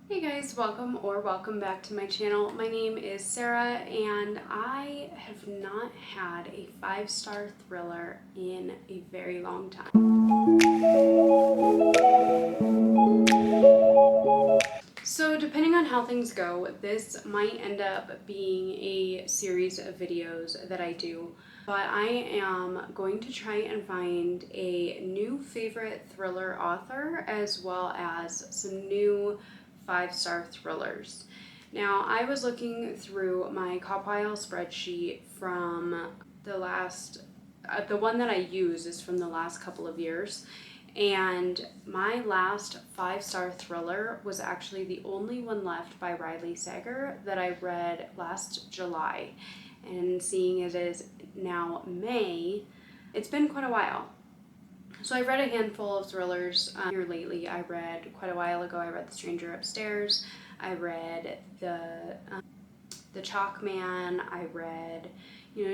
Hey guys, welcome back to my channel. My name is Sarah and I have not had a 5-star thriller in a very long time. So depending on how things go, this might end up being a series of videos that I do, but I am going to try and find a new favorite thriller author as well as some new 5-star thrillers. Now, I was looking through my CAWPILE spreadsheet from the one that I use is from the last couple of years. And my last 5-star thriller was actually the only one left by Riley Sager that I read last July. And seeing it is now May, it's been quite a while. So I read a handful of thrillers here lately. I read quite a while ago. I read The Stranger Upstairs. I read the Chalk Man. I read,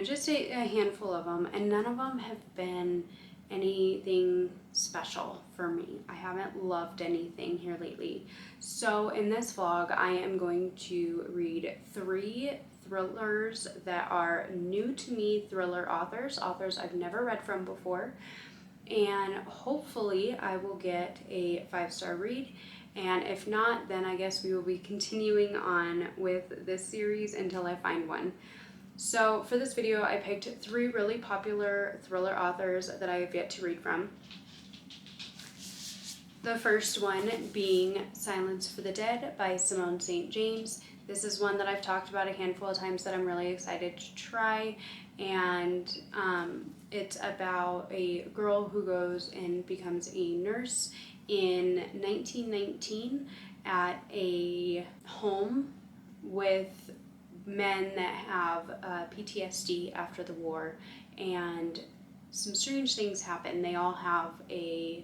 just a handful of them, and none of them have been anything special for me. I haven't loved anything here lately. So in this vlog, I am going to read 3 thrillers that are new to me thriller authors I've never read from before. And hopefully I will get a 5-star read. And if not, then I guess we will be continuing on with this series until I find one. So for this video, I picked 3 really popular thriller authors that I have yet to read from. The first one being Silence for the Dead by Simone St. James. This is one that I've talked about a handful of times that I'm really excited to try. And it's about a girl who goes and becomes a nurse in 1919 at a home with men that have PTSD after the war, and some strange things happen. They all have the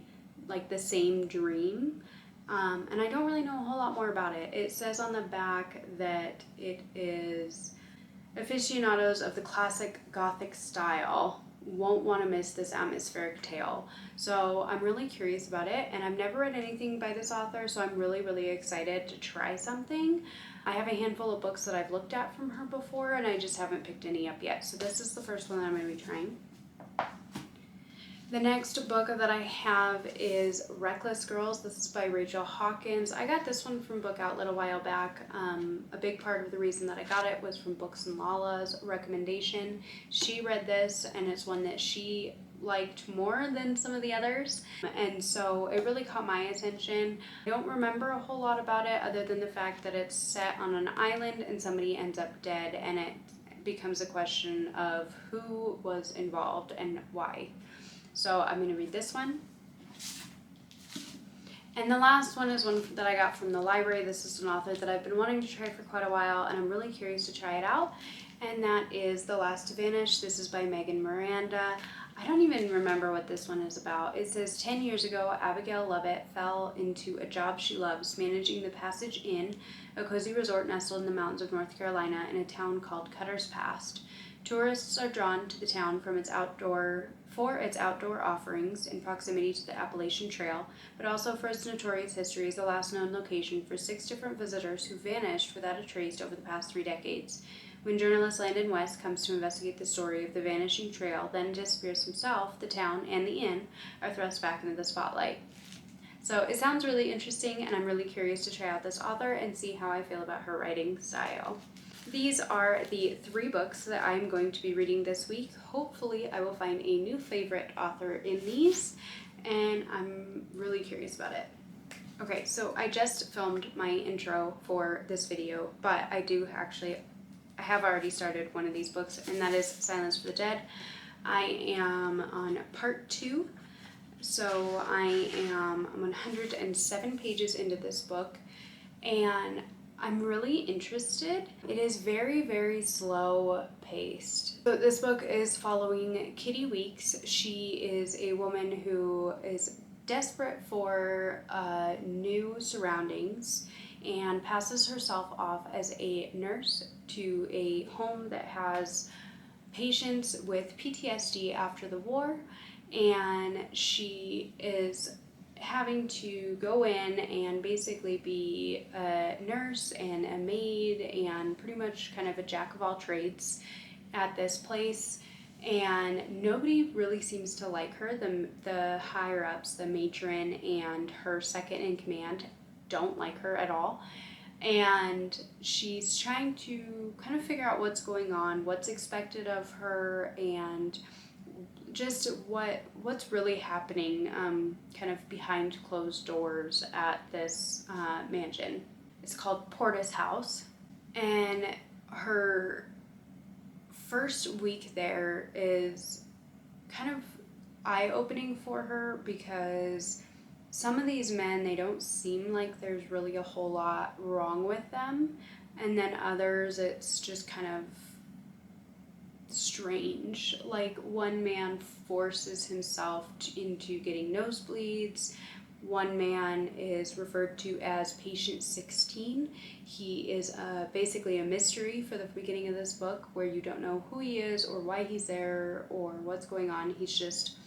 same dream, and I don't really know a whole lot more about it. It says on the back that it is aficionados of the classic Gothic style won't want to miss this atmospheric tale. So I'm really curious about it, and I've never read anything by this author, so I'm really excited to try something. I have a handful of books that I've looked at from her before, and I just haven't picked any up yet. So this is the first one that I'm going to be trying. The next book that I have is Reckless Girls. This is by Rachel Hawkins. I got this one from Book Outlet a while back. A big part of the reason that I got it was from Books and Lala's recommendation. She read this, and it's one that she liked more than some of the others, and so it really caught my attention. I don't remember a whole lot about it other than the fact that it's set on an island and somebody ends up dead, and it becomes a question of who was involved and why. So I'm going to read this one. And the last one is one that I got from the library. This is an author that I've been wanting to try for quite a while, and I'm really curious to try it out. And that is The Last to Vanish. This is by Megan Miranda. I don't even remember what this one is about. It says 10 years ago, Abigail Lovett fell into a job she loves, managing the Passage Inn, a cozy resort nestled in the mountains of North Carolina in a town called Cutter's Pass. Tourists are drawn to the town for its outdoor offerings in proximity to the Appalachian Trail, but also for its notorious history as the last known location for 6 different visitors who vanished without a trace over the past 3 decades. When journalist Landon West comes to investigate the story of the vanishing trail, then disappears himself, the town and the inn are thrust back into the spotlight. So it sounds really interesting, and I'm really curious to try out this author and see how I feel about her writing style. These are the 3 books that I'm going to be reading this week. Hopefully I will find a new favorite author in these, and I'm really curious about it. Okay, so I just filmed my intro for this video, but I have already started one of these books, and that is Silence for the Dead. I am on part 2, so I am 107 pages into this book, and I'm really interested. It is very slow paced. So this book is following Kitty Weeks. She is a woman who is desperate for new surroundings and passes herself off as a nurse to a home that has patients with PTSD after the war, and she is having to go in and basically be a nurse and a maid and pretty much kind of a jack of all trades at this place. And nobody really seems to like her. The higher ups, the matron and her second in command, don't like her at all. And she's trying to kind of figure out what's going on, what's expected of her, and just what's really happening kind of behind closed doors at this mansion. It's called Portis House, and her first week there is kind of eye-opening for her because some of these men, they don't seem like there's really a whole lot wrong with them, and then others it's just kind of strange. Like one man forces himself into getting nosebleeds. One man is referred to as patient 16. He is basically a mystery for the beginning of this book, where you don't know who he is or why he's there or what's going on. He's just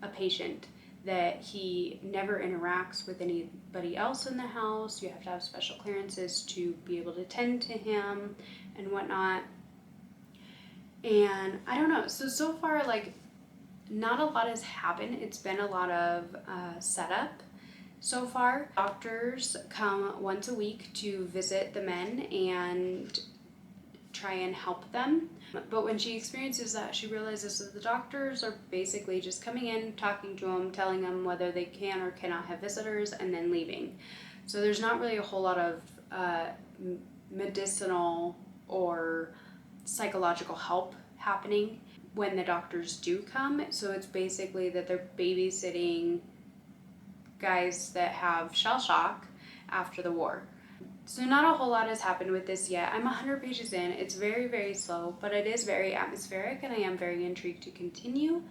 a patient that he never interacts with anybody else in the house. You have to have special clearances to be able to tend to him and whatnot. And I don't know, so far, like, not a lot has happened. It's been a lot of setup so far. Doctors come once a week to visit the men and try and help them. But when she experiences that, she realizes that the doctors are basically just coming in, talking to them, telling them whether they can or cannot have visitors, and then leaving. So there's not really a whole lot of medicinal or psychological help happening when the doctors do come. So it's basically that they're babysitting guys that have shell shock after the war. So not a whole lot has happened with this yet. I'm 100 pages in. It's very, very slow, but it is very atmospheric, and I am very intrigued to continue.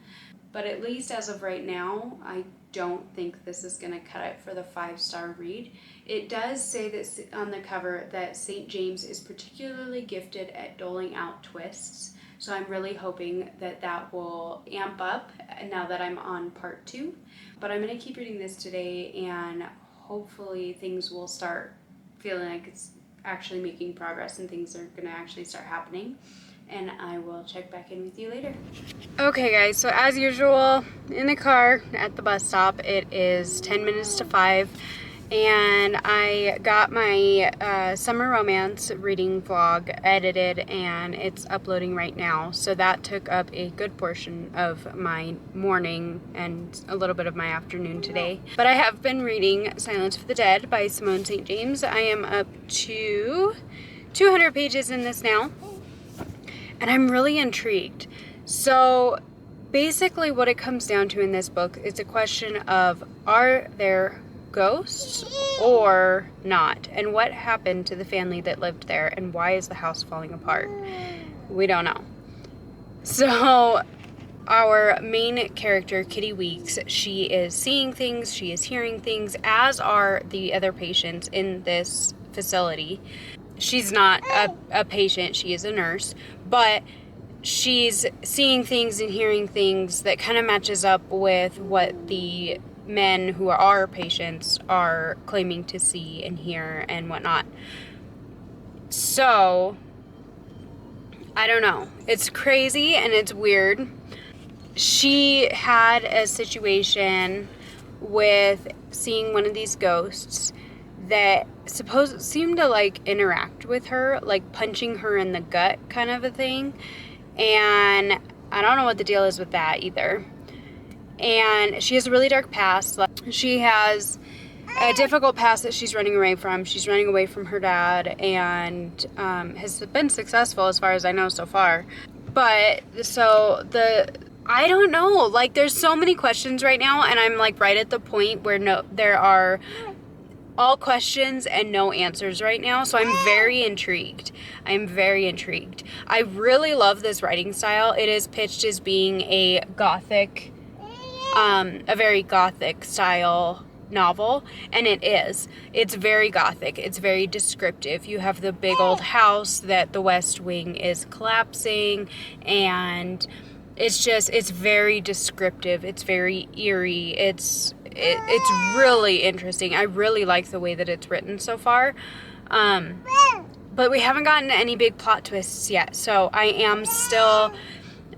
But at least as of right now, I don't think this is going to cut it for the 5-star read. It does say that on the cover that St. James is particularly gifted at doling out twists. So I'm really hoping that that will amp up now that I'm on part 2. But I'm going to keep reading this today, and hopefully things will start feeling like it's actually making progress and things are going to actually start happening. And I will check back in with you later. Okay guys, so as usual, in the car at the bus stop, it is 10 minutes to 5. And I got my summer romance reading vlog edited, and it's uploading right now. So that took up a good portion of my morning and a little bit of my afternoon today. But I have been reading Silence of the Dead by Simone St. James. I am up to 200 pages in this now, and I'm really intrigued. So basically what it comes down to in this book is a question of, are there ghosts or not, and what happened to the family that lived there, and why is the house falling apart? We don't know. So our main character, Kitty Weeks, she is seeing things, she is hearing things, as are the other patients in this facility. She's not a patient, she is a nurse, but she's seeing things and hearing things that kind of matches up with what the men who are our patients are claiming to see and hear and whatnot. So I don't know, it's crazy and it's weird. She had a situation with seeing one of these ghosts that seemed to like interact with her, like punching her in the gut kind of a thing, and I don't know what the deal is with that either. And she has a really dark past. She has a difficult past that she's running away from. She's running away from her dad, and has been successful as far as I know so far. But I don't know, like there's so many questions right now, and I'm like right at the point where there are all questions and no answers right now. So I'm very intrigued. I'm very intrigued. I really love this writing style. It is pitched as being a gothic, a very gothic style novel, and it is. It's very gothic. It's very descriptive. You have the big old house that the West Wing is collapsing, and it's very descriptive. It's very eerie. It's it's really interesting. I really like the way that it's written so far. But we haven't gotten any big plot twists yet, so I am still,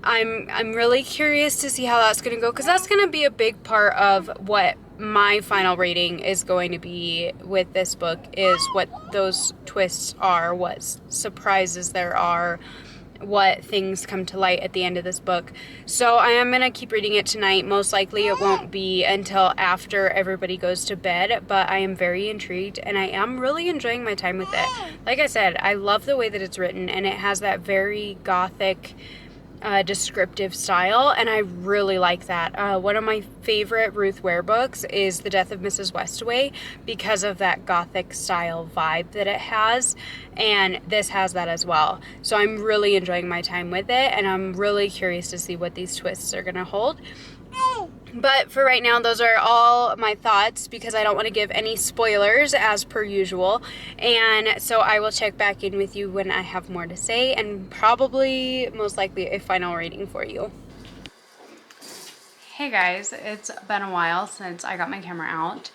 I'm really curious to see how that's going to go, because that's going to be a big part of what my final rating is going to be with this book, is what those twists are, what surprises there are, what things come to light at the end of this book. So I am going to keep reading it tonight. Most likely it won't be until after everybody goes to bed, but I am very intrigued and I am really enjoying my time with it. Like I said, I love the way that it's written, and it has that very gothic descriptive style, and I really like that. One of my favorite Ruth Ware books is The Death of Mrs. Westaway, because of that gothic style vibe that it has, and this has that as well. So I'm really enjoying my time with it, and I'm really curious to see what these twists are going to hold. But for right now, those are all my thoughts, because I don't want to give any spoilers as per usual. And so I will check back in with you when I have more to say, and probably most likely a final rating for you. Hey guys, it's been a while since I got my camera out.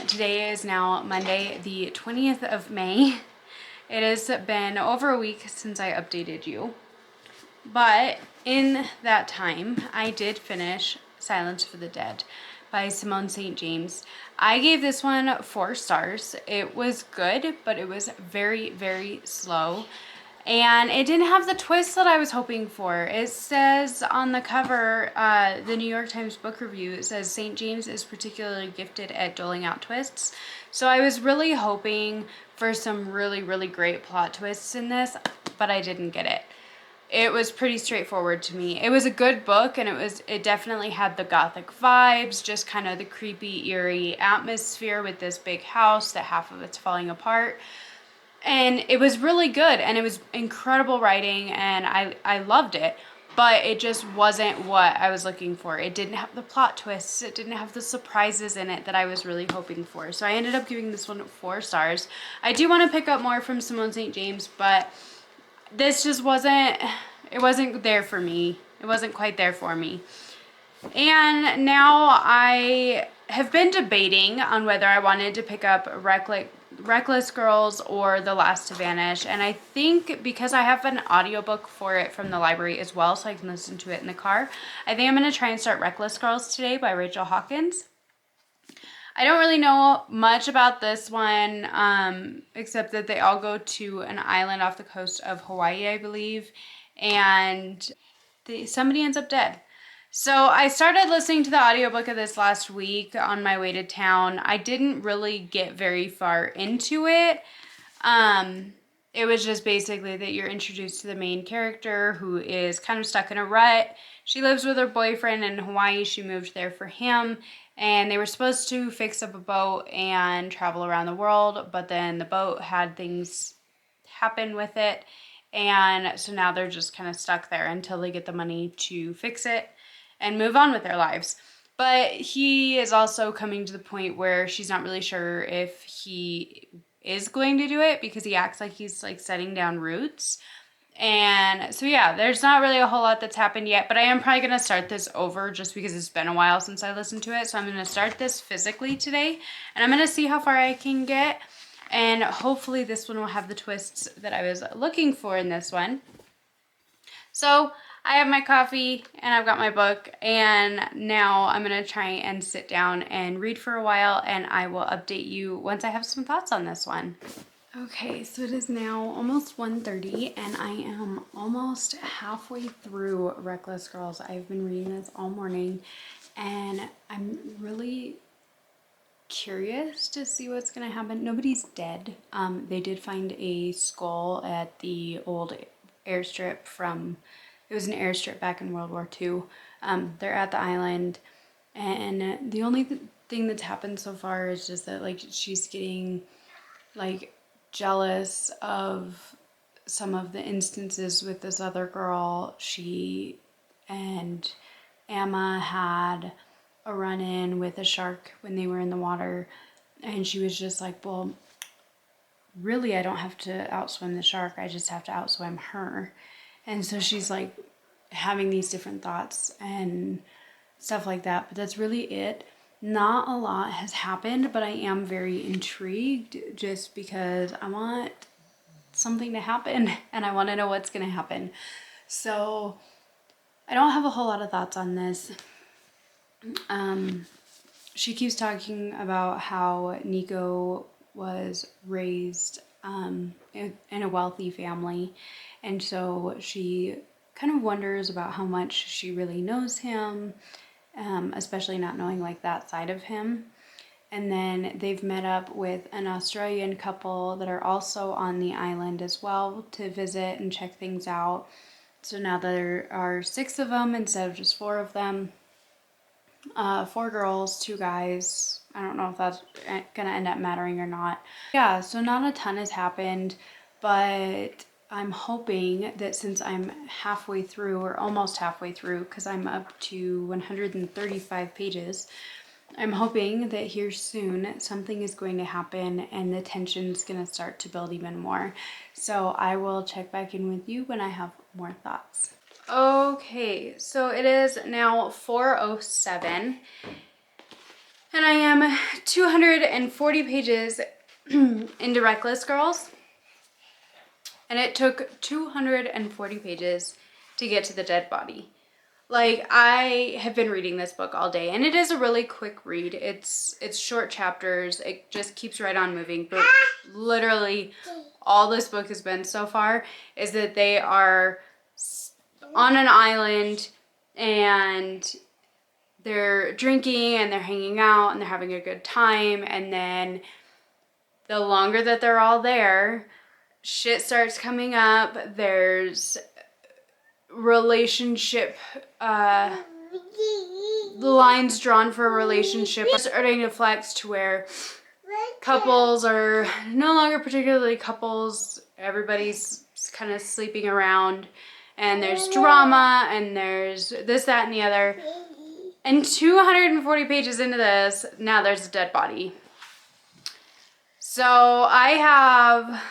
Today is now Monday, the 20th of May. It has been over a week since I updated you. But in that time, I did finish Silence for the Dead by Simone St. James. I gave this one 4 stars. It was good, but it was very, very slow. And it didn't have the twist that I was hoping for. It says on the cover, the New York Times book review, it says St. James is particularly gifted at doling out twists. So I was really hoping for some really, really great plot twists in this, but I didn't get it. It was pretty straightforward to me. It was a good book, and it definitely had the gothic vibes, just kind of the creepy, eerie atmosphere with this big house that half of it's falling apart. And it was really good, and it was incredible writing, and I loved it. But it just wasn't what I was looking for. It didn't have the plot twists. It didn't have the surprises in it that I was really hoping for. So I ended up giving this one 4 stars. I do want to pick up more from Simone St. James, but this just wasn't there for me. It wasn't quite there for me. And now I have been debating on whether I wanted to pick up Reckless Girls or The Last to Vanish. And I think because I have an audiobook for it from the library as well, so I can listen to it in the car, I think I'm going to try and start Reckless Girls today by Rachel Hawkins. I don't really know much about this one, except that they all go to an island off the coast of Hawaii, I believe, and somebody ends up dead. So I started listening to the audiobook of this last week on my way to town. I didn't really get very far into it. It was just basically that you're introduced to the main character, who is kind of stuck in a rut. She lives with her boyfriend in Hawaii. She moved there for him, and they were supposed to fix up a boat and travel around the world, but then the boat had things happen with it, and so now they're just kind of stuck there until they get the money to fix it and move on with their lives. But he is also coming to the point where she's not really sure if he is going to do it, because he acts like he's like setting down roots. And so yeah, there's not really a whole lot that's happened yet, but I am probably going to start this over just because it's been a while since I listened to it. So I'm going to start this physically today, and I'm going to see how far I can get, and hopefully this one will have the twists that I was looking for in this one. So I have my coffee and I've got my book, and now I'm going to try and sit down and read for a while, and I will update you once I have some thoughts on this one. Okay, so it is now almost 1:30, and I am almost halfway through Reckless Girls. I've been reading this all morning, and I'm really curious to see what's going to happen. Nobody's dead. They did find a skull at the old airstrip from... It was an airstrip back in World War II. They're at the island, and the only thing that's happened so far is just that, like, she's getting, like, jealous of some of the instances with this other girl. She and Emma had a run-in with a shark when they were in the water, and she was just like, well, really, I don't have to outswim the shark, I just have to outswim her. And so she's like having these different thoughts and stuff like that, but that's really it. Not a lot has happened, but I am very intrigued just because I want something to happen and I want to know what's going to happen. So I don't have a whole lot of thoughts on this. She keeps talking about how Nico was raised in a wealthy family, and so she kind of wonders about how much she really knows him, especially not knowing like that side of him. And then they've met up with an Australian couple that are also on the island as well to visit and check things out. So now there are 6 of them instead of just 4 of them. 4 girls, 2 guys. I don't know if that's gonna end up mattering or not. Yeah, so not a ton has happened, but I'm hoping that since I'm halfway through, or almost halfway through, because I'm up to 135 pages, I'm hoping that here soon something is going to happen and the tension's gonna start to build even more. So I will check back in with you when I have more thoughts. Okay, so it is now 4:07 and I am 240 pages into Reckless Girls, and it took 240 pages to get to the dead body. Like, I have been reading this book all day, and it is a really quick read. It's short chapters. It just keeps right on moving. But literally, all this book has been so far is that they are on an island and they're drinking and they're hanging out and they're having a good time. And then the longer that they're all there, shit starts coming up. There's relationship, the lines drawn for a relationship are starting to flex to where couples are no longer particularly couples. Everybody's kind of sleeping around, and there's drama, and there's this, that, and the other. And 240 pages into this, now there's a dead body. So I have,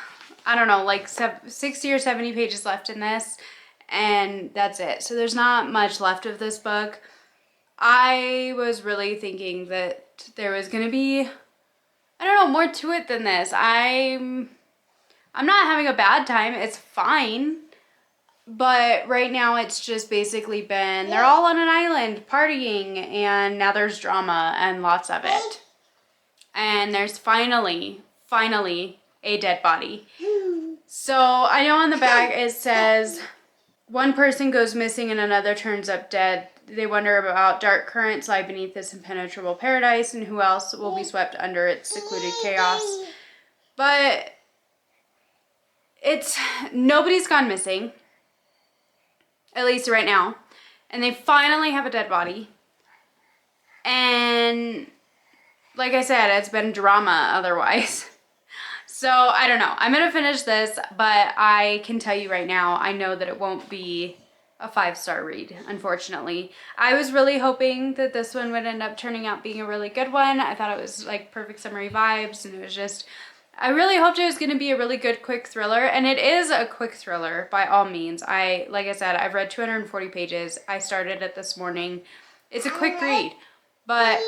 I don't know, like 60 or 70 pages left in this, and that's it. So there's not much left of this book. I was really thinking that there was going to be, I don't know, more to it than this. I'm not having a bad time. It's fine. But right now it's just basically been, they're all on an island partying, and now there's drama and lots of it. And there's finally a dead body. So I know on the back it says, one person goes missing and another turns up dead. They wonder about dark currents lie beneath this impenetrable paradise, and who else will be swept under its secluded chaos. But nobody's gone missing, at least right now. And they finally have a dead body. And like I said, it's been drama otherwise. So I don't know. I'm going to finish this, but I can tell you right now, I know that it won't be a 5-star read, unfortunately. I was really hoping that this one would end up turning out being a really good one. I thought it was like perfect summery vibes, and it was just, I really hoped it was going to be a really good quick thriller, and it is a quick thriller by all means. Like I said, I've read 240 pages. I started it this morning. It's a quick read, but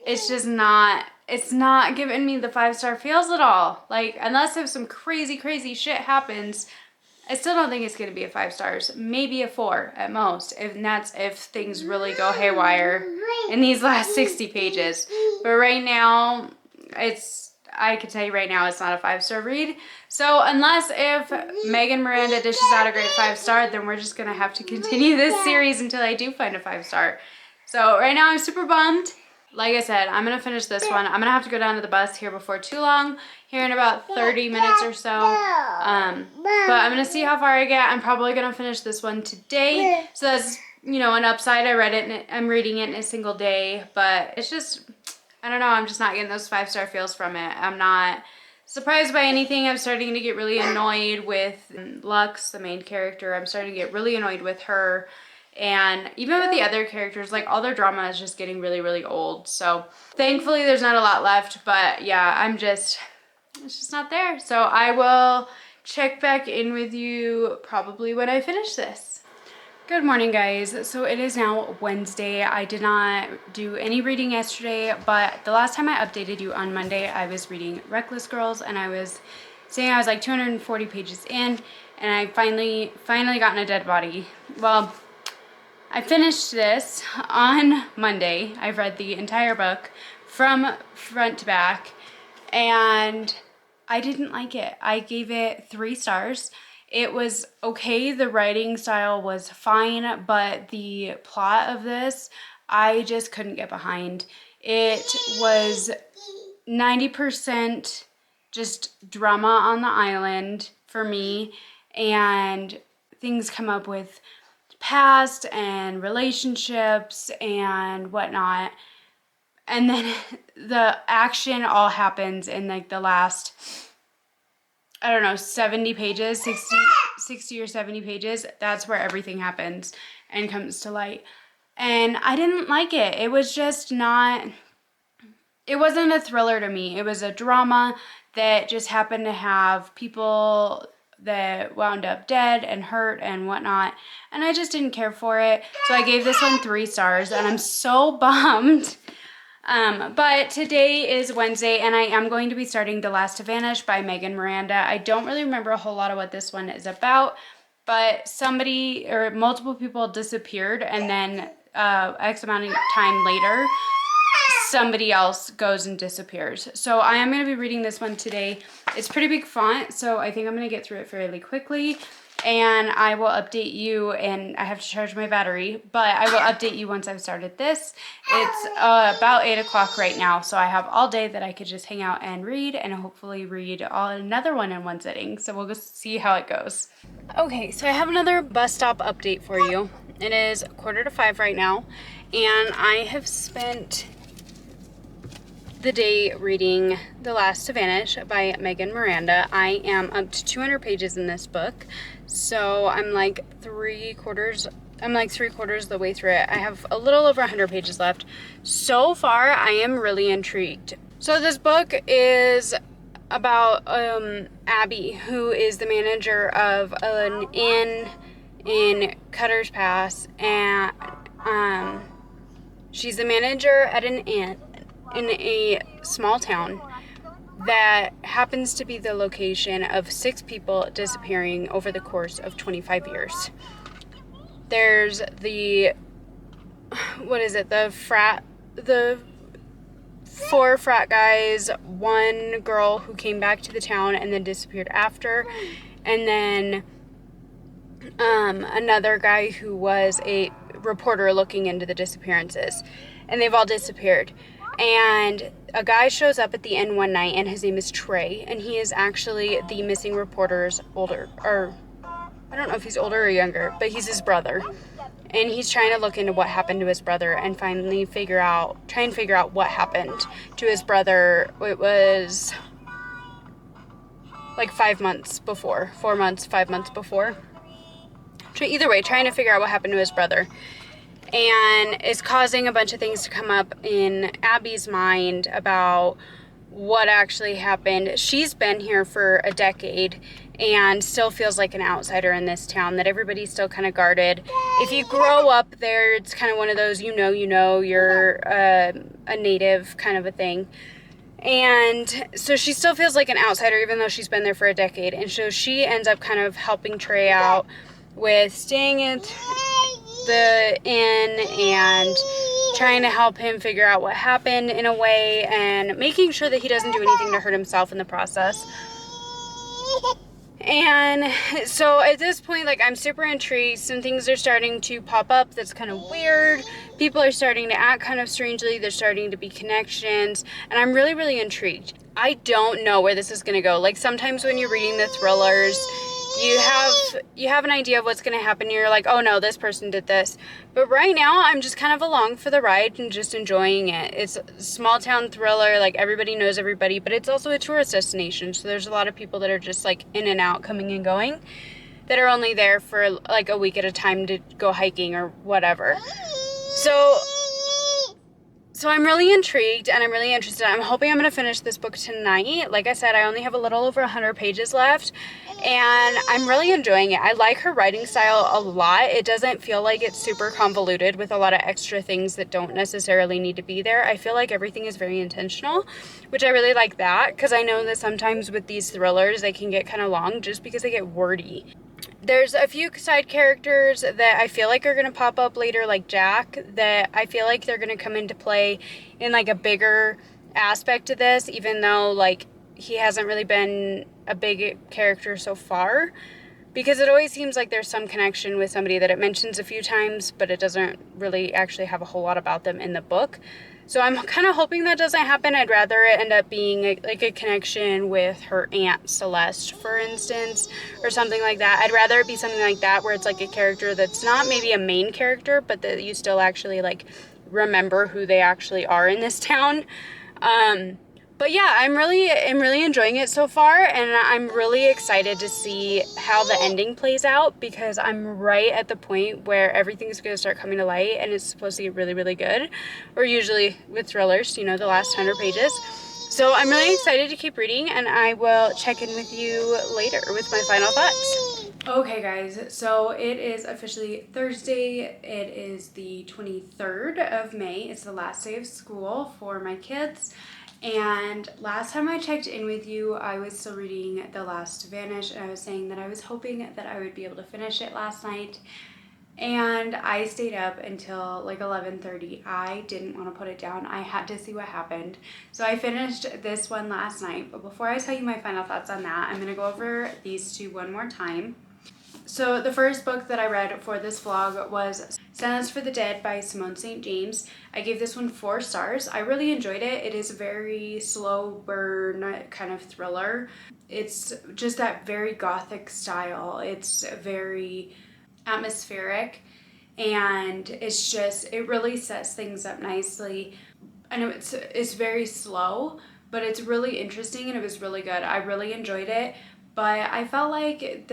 it's just not, it's not giving me the 5-star feels at all. Like, unless if some crazy shit happens, I still don't think it's going to be a 5 stars. Maybe a 4 at most. And that's if things really go haywire in these last 60 pages. But right now, I can tell you right now, it's not a 5-star read. So unless if Megan Miranda dishes out a great 5-star, then we're just going to have to continue this series until I do find a 5-star. So right now I'm super bummed. Like I said, I'm going to finish this one. I'm going to have to go down to the bus here before too long, here in about 30 minutes or so. But I'm going to see how far I get. I'm probably going to finish this one today. So that's, you know, an upside. I read it and I'm reading it in a single day. But it's just, I don't know. I'm just not getting those 5-star feels from it. I'm not surprised by anything. I'm starting to get really annoyed with Lux, the main character. I'm starting to get really annoyed with her. And even with the other characters, like, all their drama is just getting really old. So thankfully there's not a lot left, but yeah, it's just not there. So I will check back in with you probably when I finish this. Good morning, guys. So it is now Wednesday. I did not do any reading yesterday, but the last time I updated you on Monday, I was reading Reckless Girls, and I was saying I was like 240 pages in, and I finally gotten a dead body. Well, I finished this on Monday. I've read the entire book from front to back, and I didn't like it. I gave it 3 stars. It was okay, the writing style was fine, but the plot of this, I just couldn't get behind. It was 90% just drama on the island for me, and things come up with past and relationships and whatnot. And then the action all happens in like the last, I don't know, 70 pages, 60 or 70 pages. That's where everything happens and comes to light. And I didn't like it. It was just not, it wasn't a thriller to me. It was a drama that just happened to have people that wound up dead and hurt and whatnot. And I just didn't care for it. So I gave this one 3 stars, and I'm so bummed. But today is Wednesday, and I am going to be starting The Last to Vanish by Megan Miranda. I don't really remember a whole lot of what this one is about, but somebody or multiple people disappeared, and then X amount of time later, somebody else goes and disappears. So I am going to be reading this one today. It's pretty big font, so I think I'm going to get through it fairly quickly. And I will update you, and I have to charge my battery, but I will update you once I've started this. It's about 8 o'clock right now, so I have all day that I could just hang out and read, and hopefully read another one in one sitting. So we'll just see how it goes. Okay, so I have another bus stop update for you. It is 4:45 right now, and I have spent the day reading The Last to Vanish by Megan Miranda. I am up to 200 pages in this book, so I'm like three quarters of the way through it. I have a little over 100 pages left. So far, I am really intrigued. So this book is about Abby, who is the manager of an inn in Cutter's Pass, and she's the manager at an inn in a small town that happens to be the location of 6 people disappearing over the course of 25 years. There's the 4 frat guys, 1 girl who came back to the town and then disappeared after, and then another guy who was a reporter looking into the disappearances, and they've all disappeared. And a guy shows up at the inn one night, and his name is Trey, and he is actually the missing reporter's older, or I don't know if he's older or younger, but he's his brother. And he's trying to look into what happened to his brother and finally try and figure out what happened to his brother. It was like 5 months before, 4 months, 5 months before. Either way, trying to figure out what happened to his brother. And it's causing a bunch of things to come up in Abby's mind about what actually happened. She's been here for a decade and still feels like an outsider in this town, that everybody's still kind of guarded. If you grow up there, it's kind of one of those, you're a native kind of a thing. And so she still feels like an outsider even though she's been there for a decade. And so she ends up kind of helping Trey out with staying at the inn and trying to help him figure out what happened in a way, and making sure that he doesn't do anything to hurt himself in the process. And so at this point, like, I'm super intrigued. Some things are starting to pop up that's kind of weird. People are starting to act kind of strangely. There's starting to be connections, and I'm really, really intrigued. I don't know where this is going to go. Like, sometimes when you're reading the thrillers, you have an idea of what's going to happen. You're like, oh no, this person did this. But right now, I'm just kind of along for the ride and just enjoying it. It's a small town thriller, like everybody knows everybody, but it's also a tourist destination. So there's a lot of people that are just like in and out, coming and going, that are only there for like a week at a time to go hiking or whatever. So So I'm really intrigued and I'm really interested. I'm hoping I'm going to finish this book tonight. Like I said, I only have a little over 100 pages left and I'm really enjoying it. I like her writing style a lot. It doesn't feel like it's super convoluted with a lot of extra things that don't necessarily need to be there. I feel like everything is very intentional, which I really like that, because I know that sometimes with these thrillers they can get kind of long just because they get wordy. There's a few side characters that I feel like are going to pop up later, like Jack, that I feel like they're going to come into play in like a bigger aspect to this, even though like he hasn't really been a big character so far, because it always seems like there's some connection with somebody that it mentions a few times, but it doesn't really actually have a whole lot about them in the book. So I'm kind of hoping that doesn't happen. I'd rather it end up being like a connection with her aunt Celeste, for instance, or something like that. I'd rather it be something like that, where it's like a character that's not maybe a main character, but that you still actually like remember who they actually are in this town. But yeah, I'm really enjoying it so far, and I'm really excited to see how the ending plays out, because I'm right at the point where everything's going to start coming to light and it's supposed to get really, really good. Or usually with thrillers, you know, the last 100 pages. So I'm really excited to keep reading, and I will check in with you later with my final thoughts. Okay guys, so it is officially Thursday. It is the 23rd of May. It's the last day of school for my kids. And last time I checked in with you, I was still reading The Last to Vanish, and I was saying that I was hoping that I would be able to finish it last night. And I stayed up until like 11:30. I didn't want to put it down. I had to see what happened. So I finished this one last night. But before I tell you my final thoughts on that, I'm going to go over these two one more time. So the first book that I read for this vlog was Silence for the Dead by Simone St. James. I gave this one 4 stars. I really enjoyed it. It is a very slow burn kind of thriller. It's just that very gothic style. It's very atmospheric, and it really sets things up nicely. I know it's very slow, but it's really interesting and it was really good. I really enjoyed it. But I felt like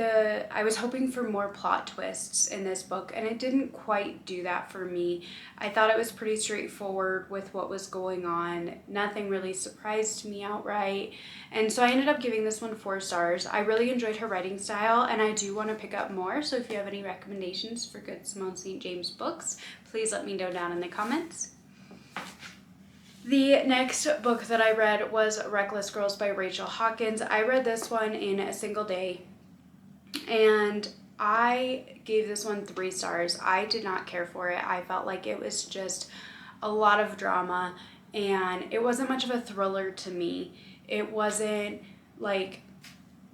I was hoping for more plot twists in this book, and it didn't quite do that for me. I thought it was pretty straightforward with what was going on. Nothing really surprised me outright. And so I ended up giving this one 4 stars. I really enjoyed her writing style, and I do want to pick up more. So if you have any recommendations for good Simone St. James books, please let me know down in the comments. The next book that I read was Reckless Girls by Rachel Hawkins. I read this one in a single day, and I gave this one 3 stars. I did not care for it. I felt like it was just a lot of drama, and it wasn't much of a thriller to me. It wasn't like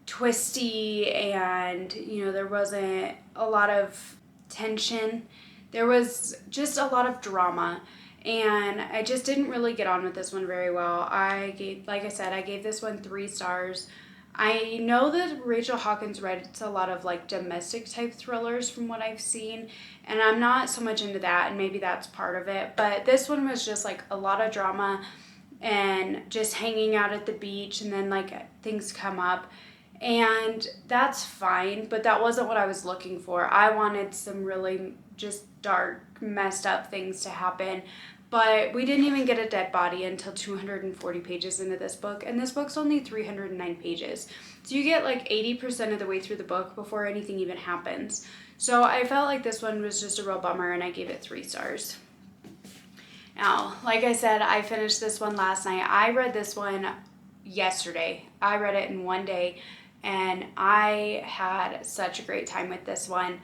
twisty, and you know, there wasn't a lot of tension. There was just a lot of drama. And I just didn't really get on with this one very well. Like I said, I gave this one 3 stars. I know that Rachel Hawkins writes a lot of like domestic type thrillers from what I've seen, and I'm not so much into that, and maybe that's part of it. But this one was just like a lot of drama and just hanging out at the beach, and then like things come up. And that's fine, but that wasn't what I was looking for. I wanted some really just dark, messed up things to happen. But we didn't even get a dead body until 240 pages into this book, and this book's only 309 pages. So you get like 80% of the way through the book before anything even happens. So I felt like this one was just a real bummer, and I gave it 3 stars. Now, like I said, I finished this one last night. I read this one yesterday. I read it in one day, and I had such a great time with this one.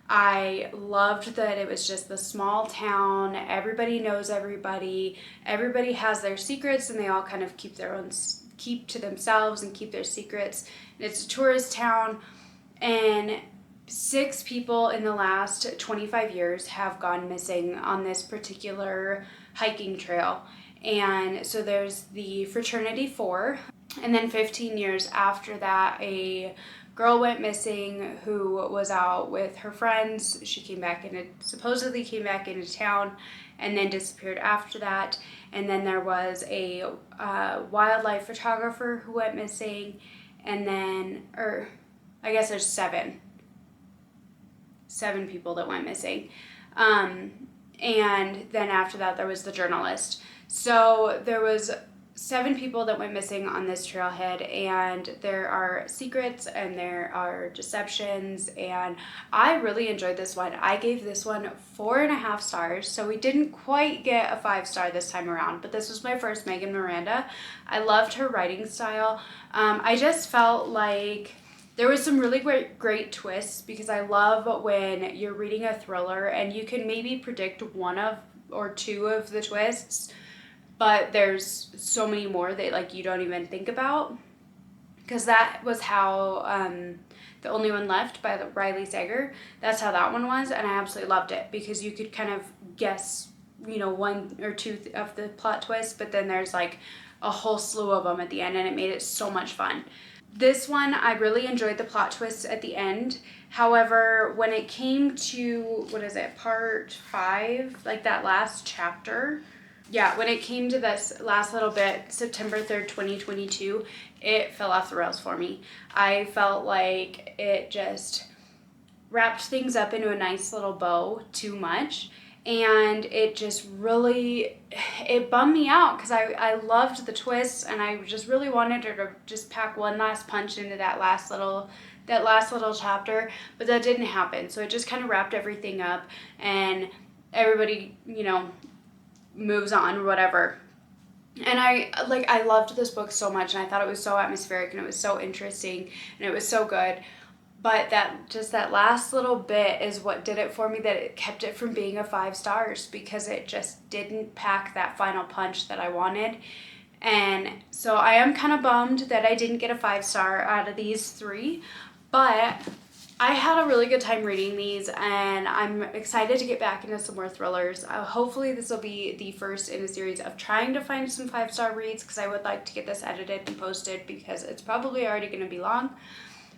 I loved that it was just the small town. Everybody knows everybody. Everybody has their secrets, and they all kind of keep to themselves and keep their secrets. And it's a tourist town, and 6 people in the last 25 years have gone missing on this particular hiking trail. And so there's the Fraternity 4, and then 15 years after that, a girl went missing who was out with her friends. She supposedly came back into town and then disappeared after that. And then there was a wildlife photographer who went missing, and then, I guess there's 7 people that went missing. And then after that, there was the journalist. So there was 7 people that went missing on this trailhead, and there are secrets and there are deceptions, and I really enjoyed this one. I gave this one 4.5 stars, so we didn't quite get a 5-star this time around, but this was my first Megan Miranda. I loved her writing style. I just felt like there was some really great twists, because I love when you're reading a thriller and you can maybe predict one of or two of the twists, but there's so many more that like you don't even think about, because that was how The Only One Left by Riley Sager, that's how that one was, and I absolutely loved it because you could kind of guess, you know, one or two of the plot twists, but then there's like a whole slew of them at the end, and it made it so much fun. This one, I really enjoyed the plot twists at the end. However, when it came to, what is it, part 5, like that last chapter, yeah, when it came to this last little bit, September 3rd, 2022, it fell off the rails for me. I felt like it just wrapped things up into a nice little bow too much, and it just really, it bummed me out because I loved the twists, and I just really wanted her to just pack one last punch into that last little chapter, but that didn't happen. So it just kind of wrapped everything up, and everybody, you know, moves on or whatever. And I loved this book so much, and I thought it was so atmospheric, and it was so interesting, and it was so good. But that last little bit is what did it for me, that it kept it from being a 5 stars, because it just didn't pack that final punch that I wanted. And so I am kind of bummed that I didn't get a 5-star out of these 3, but I had a really good time reading these, and I'm excited to get back into some more thrillers. Hopefully this will be the first in a series of trying to find some 5-star reads, because I would like to get this edited and posted, because it's probably already going to be long.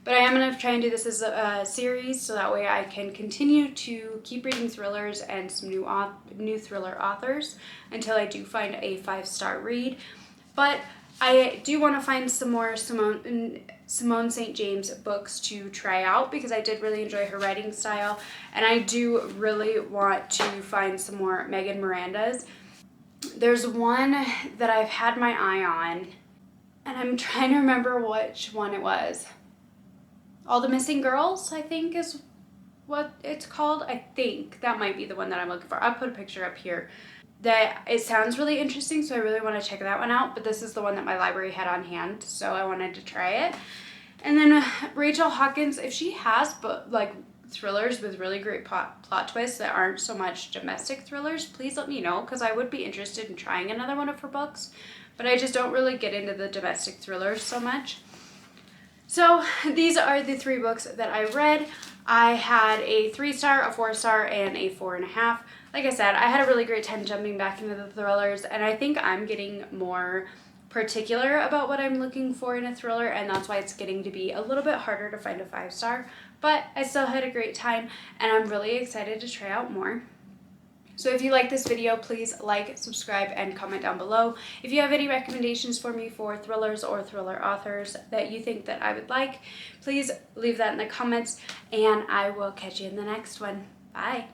But I am going to try and do this as a series, so that way I can continue to keep reading thrillers and some new thriller authors until I do find a 5-star read. But I do want to find some more Simone St. James books to try out, because I did really enjoy her writing style, and I do really want to find some more Megan Mirandas. There's one that I've had my eye on, and I'm trying to remember which one it was. All the Missing Girls, I think is what it's called. I think that might be the one that I'm looking for. I'll put a picture up here. That it sounds really interesting, so I really want to check that one out, but this is the one that my library had on hand, so I wanted to try it. And then Rachel Hawkins, if she has like thrillers with really great plot twists that aren't so much domestic thrillers, please let me know, because I would be interested in trying another one of her books, but I just don't really get into the domestic thrillers so much. So these are the 3 books that I read. I had a 3-star, a 4-star, and a 4.5. Like I said, I had a really great time jumping back into the thrillers, and I think I'm getting more particular about what I'm looking for in a thriller, and that's why it's getting to be a little bit harder to find a 5-star, but I still had a great time, and I'm really excited to try out more. So if you like this video, please like, subscribe, and comment down below. If you have any recommendations for me for thrillers or thriller authors that you think that I would like, please leave that in the comments, and I will catch you in the next one. Bye.